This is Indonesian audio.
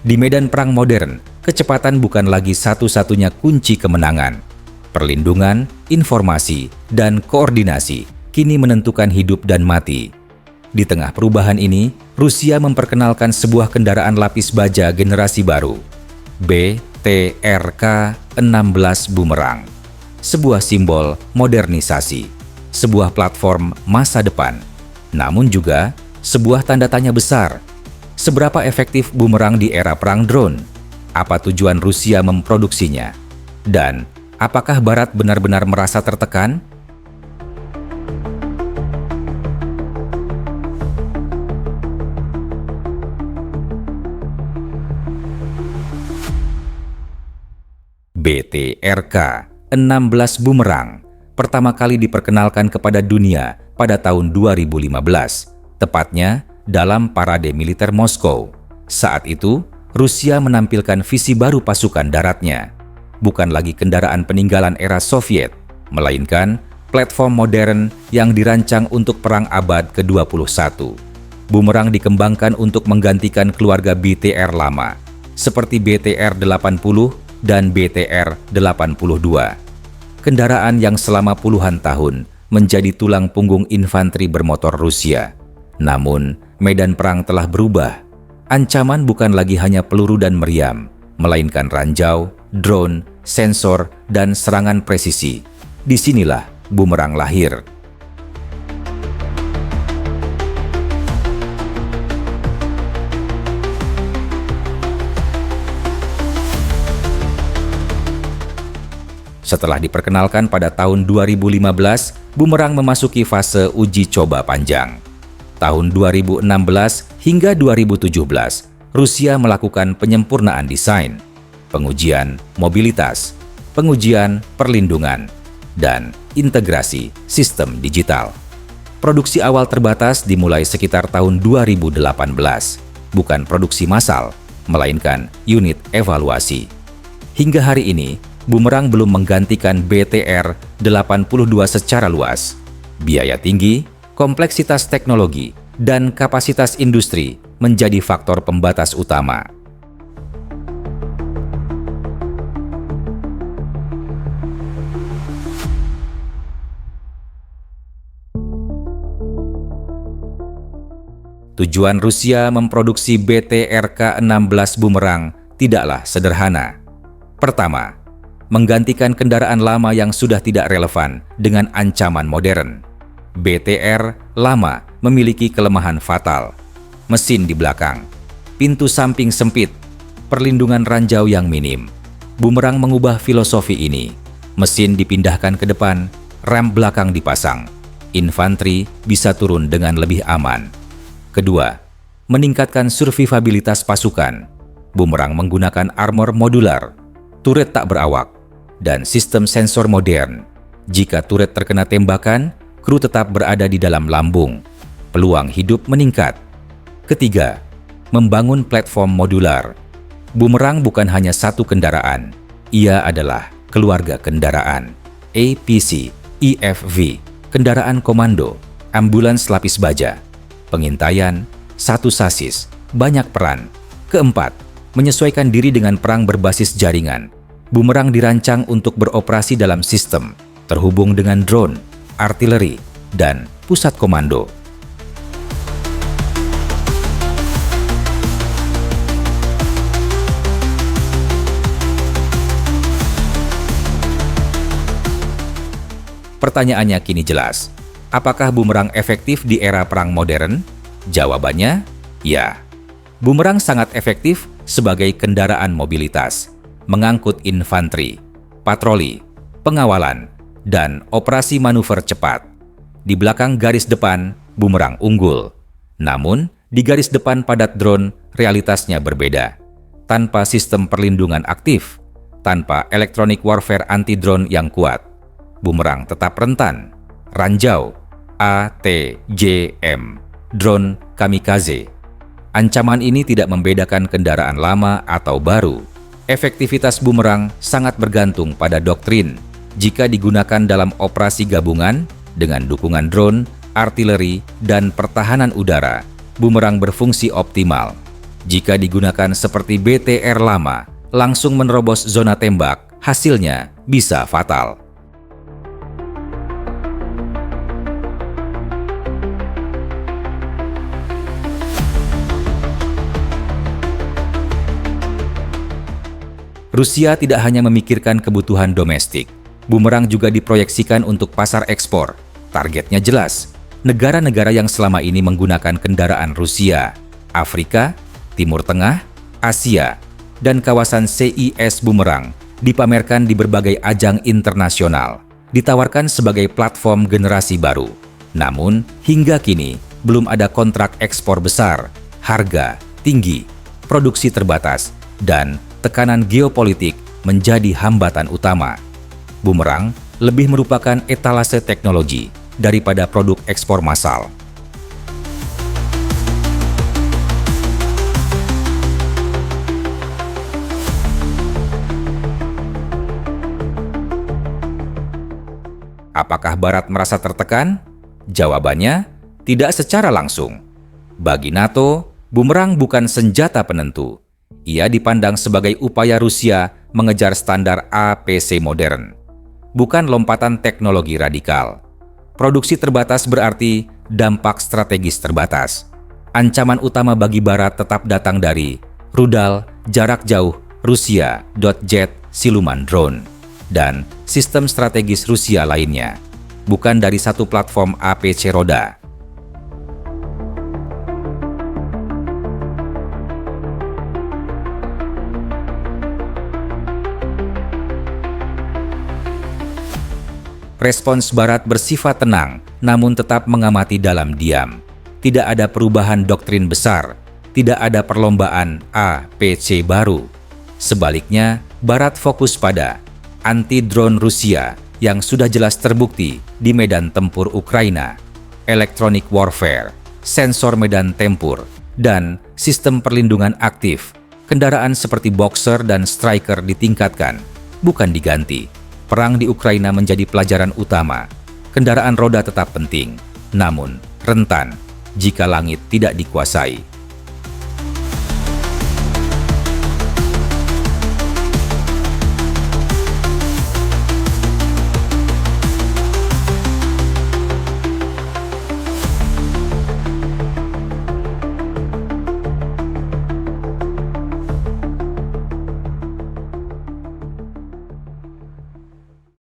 Di medan perang modern, kecepatan bukan lagi satu-satunya kunci kemenangan. Perlindungan, informasi, dan koordinasi kini menentukan hidup dan mati. Di tengah perubahan ini, Rusia memperkenalkan sebuah kendaraan lapis baja generasi baru, BTRK-16 Bumerang. Sebuah simbol modernisasi, sebuah platform masa depan, namun juga sebuah tanda tanya besar. Seberapa efektif bumerang di era perang drone? Apa tujuan Rusia memproduksinya? Dan apakah Barat benar-benar merasa tertekan? BTRK-16 Bumerang pertama kali diperkenalkan kepada dunia pada tahun 2015, tepatnya dalam parade militer Moskow. Saat itu, Rusia menampilkan visi baru pasukan daratnya. Bukan lagi kendaraan peninggalan era Soviet, melainkan platform modern yang dirancang untuk perang abad ke-21. Bumerang dikembangkan untuk menggantikan keluarga BTR lama, seperti BTR-80 dan BTR-82. Kendaraan yang selama puluhan tahun menjadi tulang punggung infanteri bermotor Rusia. Namun, medan perang telah berubah. Ancaman bukan lagi hanya peluru dan meriam, melainkan ranjau, drone, sensor, dan serangan presisi. Disinilah bumerang lahir. Setelah diperkenalkan pada tahun 2015, bumerang memasuki fase uji coba panjang. Tahun 2016 hingga 2017, Rusia melakukan penyempurnaan desain, pengujian mobilitas, pengujian perlindungan, dan integrasi sistem digital. Produksi awal terbatas dimulai sekitar tahun 2018, bukan produksi massal, melainkan unit evaluasi. Hingga hari ini, bumerang belum menggantikan BTR-82 secara luas. Biaya tinggi, kompleksitas teknologi, dan kapasitas industri menjadi faktor pembatas utama. Tujuan Rusia memproduksi BTRK-16 bumerang tidaklah sederhana. Pertama, menggantikan kendaraan lama yang sudah tidak relevan dengan ancaman modern. BTR lama memiliki kelemahan fatal. Mesin di belakang, pintu samping sempit, perlindungan ranjau yang minim. Bumerang mengubah filosofi ini. Mesin dipindahkan ke depan, rem belakang dipasang. Infanteri bisa turun dengan lebih aman. Kedua, meningkatkan survivabilitas pasukan. Bumerang menggunakan armor modular, turret tak berawak, dan sistem sensor modern. Jika turret terkena tembakan, kru tetap berada di dalam lambung. Peluang hidup meningkat. Ketiga, membangun platform modular. Bumerang bukan hanya satu kendaraan. Ia adalah keluarga kendaraan. APC, EFV, kendaraan komando, ambulans lapis baja, pengintaian, satu sasis, banyak peran. Keempat, menyesuaikan diri dengan perang berbasis jaringan. Bumerang dirancang untuk beroperasi dalam sistem, terhubung dengan drone, artileri, dan pusat komando. Pertanyaannya kini jelas. Apakah bumerang efektif di era perang modern? Jawabannya, ya. Bumerang sangat efektif sebagai kendaraan mobilitas, mengangkut infanteri, patroli, pengawalan, dan operasi manuver cepat. Di belakang garis depan, bumerang unggul. Namun, di garis depan padat drone, realitasnya berbeda. Tanpa sistem perlindungan aktif, tanpa elektronik warfare anti-drone yang kuat, bumerang tetap rentan. Ranjau, ATJM, drone kamikaze. Ancaman ini tidak membedakan kendaraan lama atau baru. Efektivitas bumerang sangat bergantung pada doktrin. Jika digunakan dalam operasi gabungan dengan dukungan drone, artileri, dan pertahanan udara, bumerang berfungsi optimal. Jika digunakan seperti BTR lama, langsung menerobos zona tembak, hasilnya bisa fatal. Rusia tidak hanya memikirkan kebutuhan domestik. Bumerang juga diproyeksikan untuk pasar ekspor. Targetnya jelas, negara-negara yang selama ini menggunakan kendaraan Rusia, Afrika, Timur Tengah, Asia, dan kawasan CIS Bumerang dipamerkan di berbagai ajang internasional, ditawarkan sebagai platform generasi baru. Namun, hingga kini belum ada kontrak ekspor besar, harga tinggi, produksi terbatas, dan tekanan geopolitik menjadi hambatan utama. Bumerang lebih merupakan etalase teknologi daripada produk ekspor massal. Apakah Barat merasa tertekan? Jawabannya, tidak secara langsung. Bagi NATO, Bumerang bukan senjata penentu. Ia dipandang sebagai upaya Rusia mengejar standar APC modern, bukan lompatan teknologi radikal. Produksi terbatas berarti dampak strategis terbatas. Ancaman utama bagi Barat tetap datang dari rudal jarak jauh Rusia, jet, siluman drone, dan sistem strategis Rusia lainnya, bukan dari satu platform APC roda. Respons Barat bersifat tenang, namun tetap mengamati dalam diam. Tidak ada perubahan doktrin besar, tidak ada perlombaan APC baru. Sebaliknya, Barat fokus pada anti-drone Rusia yang sudah jelas terbukti di medan tempur Ukraina, electronic warfare, sensor medan tempur, dan sistem perlindungan aktif. Kendaraan seperti Boxer dan Striker ditingkatkan, bukan diganti. Perang di Ukraina menjadi pelajaran utama. Kendaraan roda tetap penting, namun rentan jika langit tidak dikuasai.